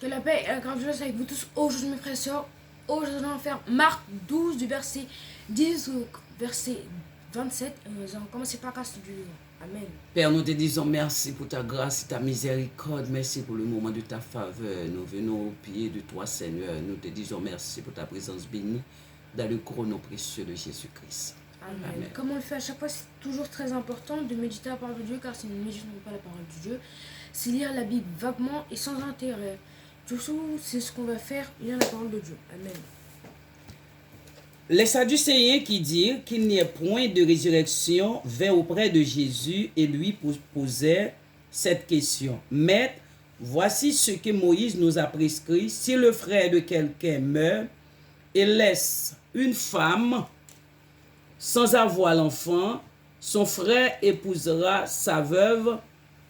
Que la paix et la grande joie avec vous tous aujourd'hui, mes frères et sœurs. Aujourd'hui, on va faire Marc 12, du verset 10 au verset 27. Nous allons commencer par la grâce du livre. Amen. Père, nous te disons merci pour ta grâce et ta miséricorde. Merci pour le moment de ta faveur. Nous venons au pied de toi, Seigneur. Nous te disons merci pour ta présence bénie dans le chrono précieux de Jésus-Christ. Amen. Amen. Comme on le fait à chaque fois, c'est toujours très important de méditer la parole de Dieu, car si nous ne méditons pas la parole de Dieu, c'est lire la Bible vaguement et sans intérêt. Du coup, c'est ce qu'on va faire, lire la parole de Dieu. Amen. Les Sadducéens qui dirent qu'il n'y ait point de résurrection vinrent auprès de Jésus et lui posaient cette question. Maître, voici ce que Moïse nous a prescrit. Si le frère de quelqu'un meurt et laisse une femme sans avoir l'enfant, son frère épousera sa veuve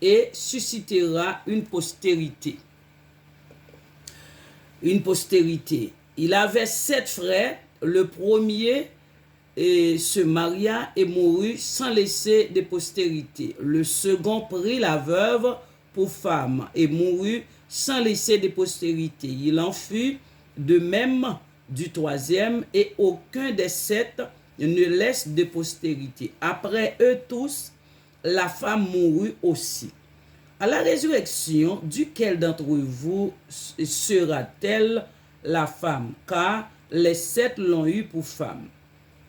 et suscitera une postérité. Une postérité. Il avait 7 frères. Le premier se maria et mourut sans laisser de postérité. Le second prit la veuve pour femme et mourut sans laisser de postérité. Il en fut de même du troisième, et aucun des 7 ne laisse de postérité. Après eux tous, la femme mourut aussi. À la résurrection, duquel d'entre vous sera-t-elle la femme? Car les 7 l'ont eu pour femme.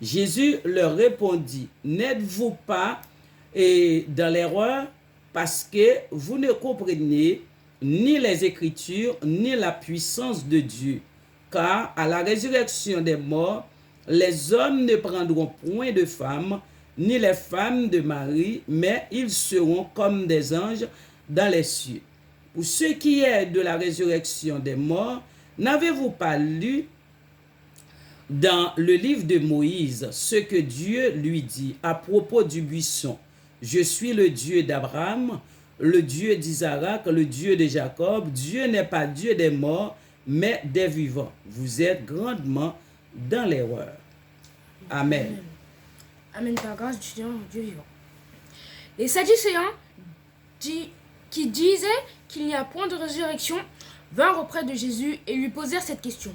Jésus leur répondit, n'êtes-vous pas dans l'erreur parce que vous ne comprenez ni les Écritures ni la puissance de Dieu? Car à la résurrection des morts, les hommes ne prendront point de femmes, ni les femmes de mari, mais ils seront comme des anges dans les cieux. Pour ce qui est de la résurrection des morts, n'avez-vous pas lu dans le livre de Moïse ce que Dieu lui dit à propos du buisson? Je suis le Dieu d'Abraham, le Dieu d'Isaac, le Dieu de Jacob. Dieu n'est pas Dieu des morts, mais des vivants. Vous êtes grandement dans l'erreur. Amen. Amen. Par grâce du Dieu vivant. Les Sadducéens qui disaient qu'il n'y a point de résurrection vinrent auprès de Jésus et lui posèrent cette question.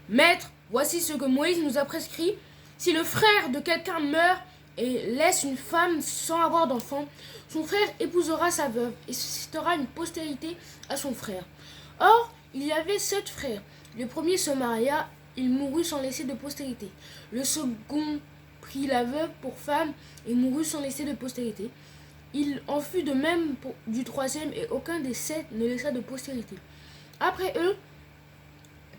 Maître, voici ce que Moïse nous a prescrit. Si le frère de quelqu'un meurt et laisse une femme sans avoir d'enfant, son frère épousera sa veuve et suscitera une postérité à son frère. Or, il y avait 7 frères. Le premier se maria, il mourut sans laisser de postérité. Le second prit la veuve pour femme et mourut sans laisser de postérité. Il en fut de même du troisième, et aucun des 7 ne laissa de postérité. Après eux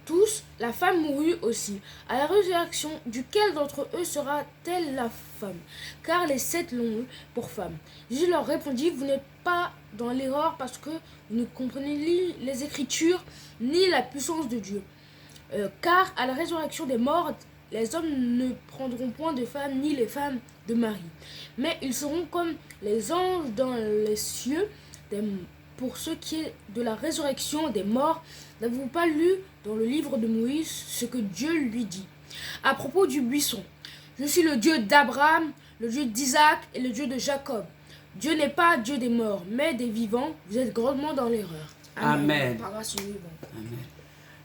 tous, la femme mourut aussi. À la résurrection, duquel d'entre eux sera-t-elle la femme? Car les 7 l'ont eu pour femme. Jésus leur répondit, vous n'êtes pas dans l'erreur parce que vous ne comprenez ni les Écritures, ni la puissance de Dieu. Car à la résurrection des morts, les hommes ne prendront point de femmes, ni les femmes de mari. Mais ils seront comme les anges dans les cieux. Pour ce qui est de la résurrection des morts, n'avez-vous pas lu dans le livre de Moïse ce que Dieu lui dit à propos du buisson? Je suis le Dieu d'Abraham, le Dieu d'Isaac et le Dieu de Jacob. Dieu n'est pas Dieu des morts, mais des vivants. Vous êtes grandement dans l'erreur. Amen. Par grâce du vivant. Amen.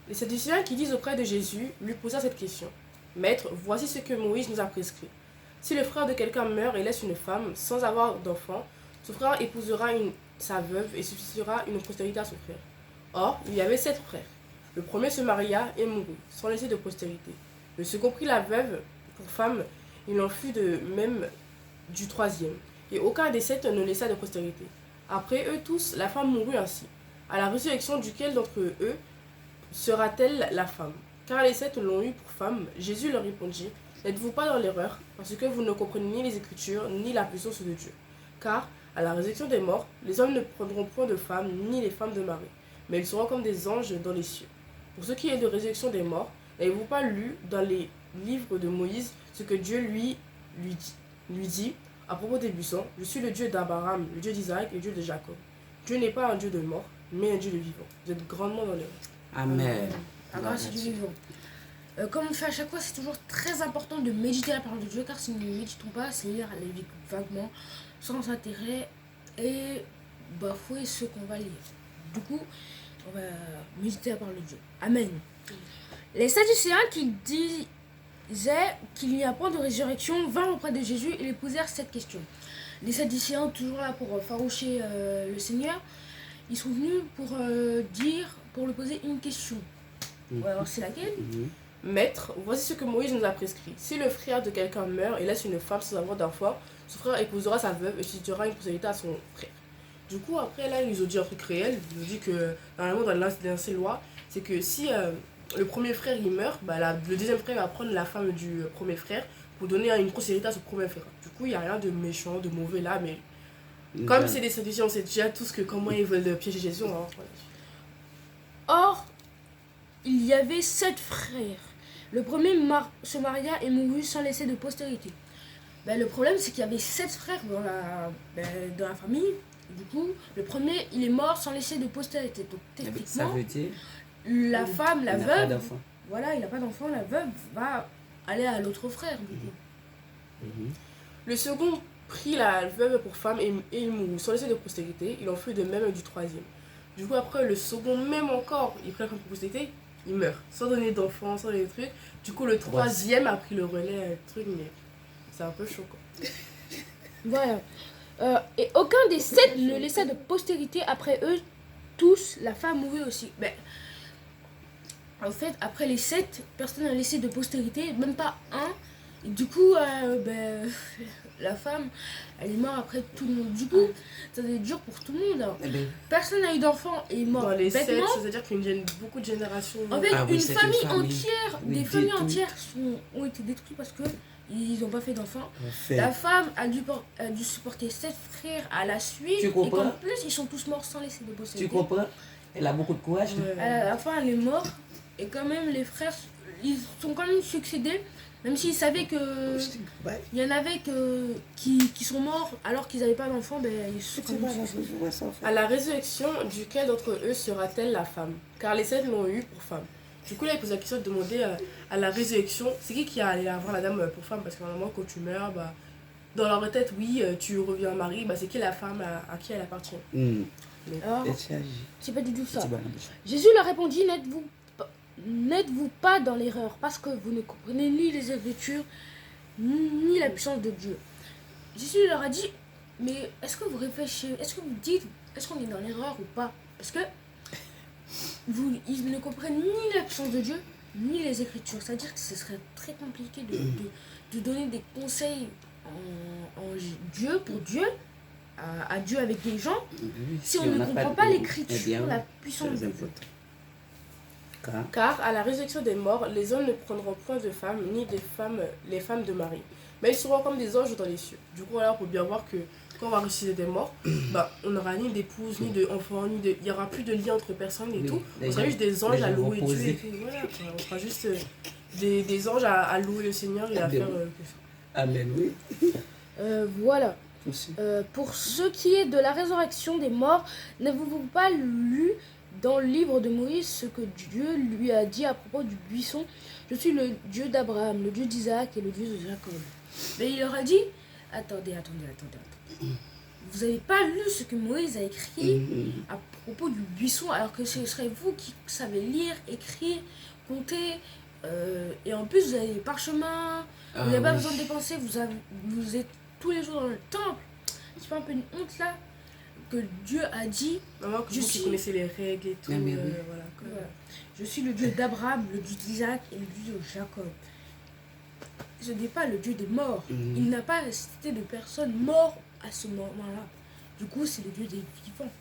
Les Sadducéens qui disent auprès de Jésus lui posèrent cette question. Maître, voici ce que Moïse nous a prescrit. Si le frère de quelqu'un meurt et laisse une femme sans avoir d'enfant, son frère épousera sa veuve et suscitera une postérité à son frère. Or, il y avait 7 frères. Le premier se maria et mourut, sans laisser de postérité. Le second prit la veuve pour femme, il en fut de même du troisième. Et aucun des 7 ne laissa de postérité. Après eux tous, la femme mourut ainsi. À la résurrection duquel d'entre eux sera-t-elle la femme? Car les 7 l'ont eu pour femme. Jésus leur répondit, n'êtes-vous pas dans l'erreur, parce que vous ne comprenez ni les Écritures, ni la puissance de Dieu? Car, à la résurrection des morts, les hommes ne prendront point de femmes, ni les femmes de mari, mais ils seront comme des anges dans les cieux. Pour ce qui est de résurrection des morts, n'avez-vous pas lu dans les livres de Moïse ce que Dieu lui dit à propos des buissons? Je suis le Dieu d'Abraham, le Dieu d'Isaac et le Dieu de Jacob. Dieu n'est pas un Dieu de mort, mais un Dieu de vivant. Vous êtes grandement dans l'erreur. Amen. Par grâce du vivant. Comme on fait à chaque fois, c'est toujours très important de méditer la parole de Dieu, car si nous ne méditons pas, c'est lire les Bibles vaguement, sans intérêt, et bafouer ce qu'on va lire. Du coup, On va méditer à parole de Dieu. Amen. Les Sadducéens qui disaient qu'il n'y a point de résurrection vinrent auprès de Jésus et lui posèrent cette question. Les Sadducéens, toujours là pour faroucher le Seigneur, ils sont venus pour lui poser une question. Alors c'est laquelle? Maître, voici ce que Moïse nous a prescrit. Si le frère de quelqu'un meurt et laisse une femme sans avoir d'enfant, son frère épousera sa veuve et suscitera une postérité à son frère. Du coup, après, là, ils nous ont dit un truc réel. Ils nous ont dit que, normalement, dans l'ancienne loi, c'est que si le premier frère il meurt, bah, le deuxième frère va prendre la femme du premier frère pour donner une postérité à son premier frère. Du coup, il n'y a rien de méchant, de mauvais là, mais comme c'est des traditions, on sait déjà tous que comment ils veulent piéger Jésus. Hein, voilà. Or, il y avait 7 frères. Le premier se maria et mourut sans laisser de postérité. Ben, le problème, c'est qu'il y avait 7 frères dans la famille. Du coup, le premier, il est mort sans laisser de postérité. Donc, Ça techniquement, veut dire la femme, la il n'a pas veuve, d'enfant. voilà, il n'a pas d'enfant, la veuve va aller à l'autre frère. Du coup. Le second prit la veuve pour femme et il mourut sans laisser de postérité. Il en fut de même du troisième. Du coup, après, le second, même encore, il prit la femme pour postérité, il meurt. Sans donner d'enfant, sans donner de trucs. Du coup, le troisième a pris le relais, truc, mais c'est un peu chaud, quoi. Voilà. Et aucun des 7 ne laissa de postérité après eux. Tous, la femme mourut aussi. Ben, en fait, après les 7, personne n'a laissé de postérité, même pas un. Et du coup, la femme, elle est morte après tout le monde. Du coup, ça devait être dur pour tout le monde. Hein. Eh ben, Personne n'a eu d'enfant et est mort Dans les 7, bêtement. c'est-à-dire beaucoup de générations. En fait, Ah oui, une c'est famille une famille. entière, Oui, des familles détruite. entières ont été détruites parce que ils n'ont pas fait d'enfants. fait. La femme a dû supporter 7 frères à la suite. Tu comprends? Et qu'en plus, ils sont tous morts sans laisser de Tu postérité. comprends? Elle a beaucoup de courage. Ouais. À la fin, elle est morte. Et quand même, les frères, ils sont quand même succédés. Même s'ils savaient que il y en avait qui sont morts alors qu'ils n'avaient pas d'enfants, ben, ils se sont quand même suicidés. À la résurrection, duquel d'entre eux sera-t-elle la femme? Car les 7 l'ont eu pour femme. Du coup, là, il pose la question de demander à la résurrection, c'est qui a allé avoir la dame pour femme? Parce que normalement, quand tu meurs, bah, dans leur tête, oui, tu reviens mari, bah, c'est qui la femme à qui elle appartient? Alors, Elle s'agit. c'est pas du tout ça. C'est bon. Jésus leur répondit, n'êtes-vous pas dans l'erreur parce que vous ne comprenez ni les Écritures ni la puissance de Dieu. Jésus leur a dit, mais est-ce que vous réfléchissez, est-ce que vous dites, est-ce qu'on est dans l'erreur ou pas? Parce que ils ne comprennent ni la puissance de Dieu ni les Écritures. C'est-à-dire que ce serait très compliqué de donner des conseils en Dieu, pour Dieu, à Dieu avec des gens, si on ne comprend pas l'Écriture, la puissance de Dieu. Car à la résurrection des morts, les hommes ne prendront point de femmes, ni les femmes de mari. Mais ils seront comme des anges dans les cieux. Du coup, là, on peut bien voir que quand on va ressusciter des morts, bah, on n'aura ni d'épouse, ni d'enfants, il n'y aura plus de lien entre personnes et tout. On sera juste des anges à louer Dieu et tout. Voilà, on sera juste des anges à louer le Seigneur et à faire que ça. Amen, oui. Voilà. Pour ce qui est de la résurrection des morts, n'avez-vous pas lu dans le livre de Moïse ce que Dieu lui a dit à propos du buisson? Je suis le Dieu d'Abraham, le Dieu d'Isaac et le Dieu de Jacob. Mais il leur a dit, attendez. Vous n'avez pas lu ce que Moïse a écrit à propos du buisson, alors que ce serait vous qui savez lire, écrire, compter, et en plus vous avez des parchemins, vous n'avez pas besoin de dépenser, vous êtes tous les jours dans le temple. C'est pas un peu une honte là que Dieu a dit, Maman, que vous qui connaissez les règles et tout. Voilà. Je suis le Dieu d'Abraham, le Dieu d'Isaac et le Dieu de Jacob. Ce n'est pas le Dieu des morts. Il n'a pas cité de personnes mortes à ce moment-là. Du coup, c'est le Dieu des vivants.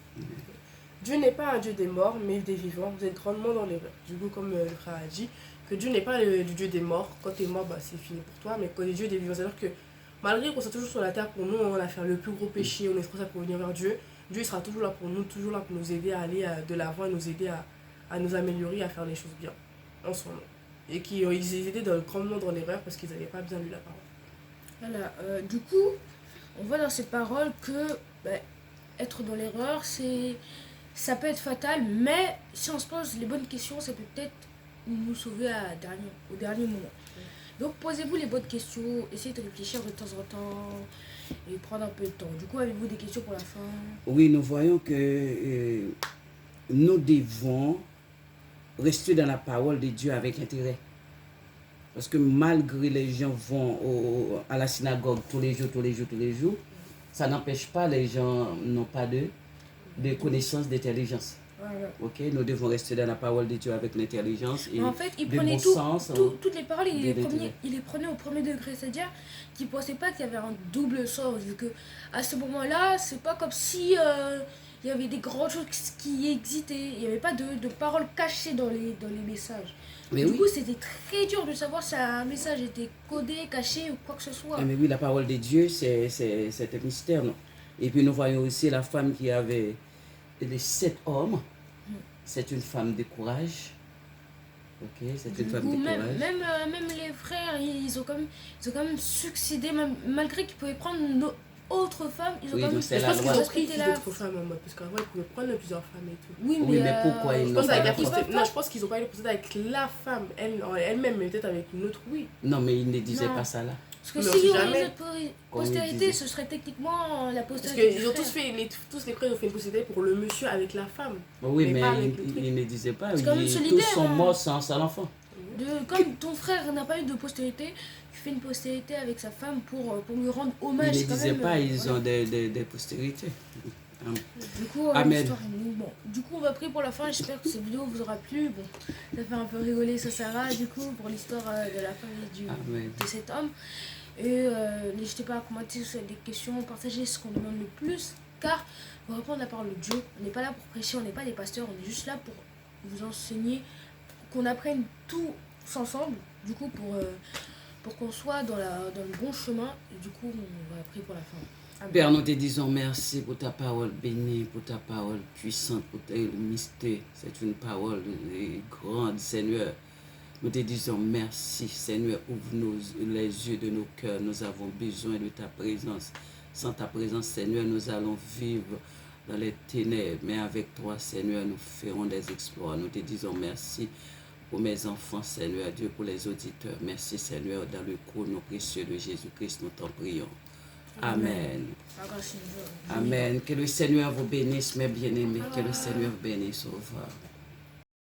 Dieu n'est pas un Dieu des morts, mais des vivants. Vous êtes grandement dans l'erreur. Du coup, comme le frère a dit, que Dieu n'est pas le Dieu des morts. Quand tu es mort, bah, c'est fini pour toi. Mais quand il est Dieu des vivants, c'est-à-dire que malgré qu'on soit toujours sur la terre pour nous, on a fait le plus gros péché, on est trop ça pour venir vers Dieu. Dieu sera toujours là pour nous, toujours là pour nous aider à aller de l'avant et nous aider à nous améliorer, à faire les choses bien en son nom. Et qu'ils étaient grandement dans l'erreur parce qu'ils n'avaient pas bien lu la parole. Voilà, du coup, on voit dans cette parole que être dans l'erreur, ça peut être fatal, mais si on se pose les bonnes questions, ça peut peut-être nous sauver au dernier moment. Donc posez-vous les bonnes questions, essayez de réfléchir de temps en temps et prendre un peu de temps. Du coup, avez-vous des questions pour la fin? Oui, nous voyons que nous devons rester dans la parole de Dieu avec intérêt. Parce que malgré les gens vont à la synagogue tous les jours, ça n'empêche pas les gens n'ont pas de connaissance, d'intelligence. Voilà. Ok, nous devons rester dans la parole de Dieu avec l'intelligence et En fait, il de prenait bon sens. toutes les paroles, de l'intérêt. il les prenait au premier degré. C'est-à-dire qu'il ne pensait pas qu'il y avait un double sens. Vu que à ce moment-là, c'est pas comme si il y avait des grandes choses qui existaient. Il n'y avait pas de paroles cachées dans les messages. Mais du oui. coup, c'était très dur de savoir si un message était codé, caché ou quoi que ce soit. Mais oui, la parole de Dieu, c'est un mystère, non? Et puis nous voyons aussi la femme qui avait les 7 hommes. C'est une femme de courage. Ok, c'est une Du femme coup, de même, courage. même les frères, ils ont quand même succédé, malgré qu'ils pouvaient prendre autre femmes, ils ont Oui, quand même donc c'est Je la pense qu'ils loi. ont pris respecté d'autres femmes en mode, parce qu'avant ils pouvaient prendre plusieurs femmes et tout. Oui, Oui, mais pourquoi ils Je n'ont pense, pas avec la la foi? non, je pense qu'ils n'ont pas eu le procédé avec la femme elle-même, mais peut-être avec une autre, oui. Non, mais il ne disait Non. pas ça là. Parce que Mais on s'il y sait aurait jamais. une autre Comme il postérité, disait. ce serait techniquement la Parce postérité. qu'ils des ont frères. tous les frères ont fait une procédé pour le monsieur avec la femme. Oui, Mais mais pas avec le il truc. ne disait pas. C'est quand même Tous solidaire, sont hein. morts sans l'enfant. Comme ton frère n'a pas eu de postérité, tu fais une postérité avec sa femme pour lui rendre hommage. Il ne c'est quand disait même, pas, ils voilà. ont des postérités. Du coup, Amen. l'histoire est nulle. Bon, du coup, on va prier pour la fin. J'espère que cette vidéo vous aura plu. Bon, ça fait un peu rigoler ça Sarah, du coup, pour l'histoire de la famille Amen. de cet homme. Et n'hésitez pas à commenter si vous avez des questions, partager ce qu'on demande le plus. Car, pour répondre à la parole de Dieu, on n'est pas là pour prêcher, on n'est pas des pasteurs, on est juste là pour vous enseigner, qu'on apprenne tous ensemble, du coup, pour qu'on soit dans le bon chemin. Et du coup, on va prier pour la fin. Amen. Père, nous te disons merci pour ta parole bénie, pour ta parole puissante, pour ta mystère. C'est une parole grande, Seigneur. Nous te disons merci, Seigneur. Ouvre les yeux de nos cœurs. Nous avons besoin de ta présence. Sans ta présence, Seigneur, nous allons vivre dans les ténèbres. Mais avec toi, Seigneur, nous ferons des exploits. Nous te disons merci pour mes enfants, Seigneur. Dieu, pour les auditeurs. Merci, Seigneur, dans le nom précieux de Jésus-Christ, nous t'en prions. Amen. Ah, grâce à Dieu. Amen. Que le Seigneur vous bénisse, mes bien-aimés. Que le Seigneur bénisse. Au revoir.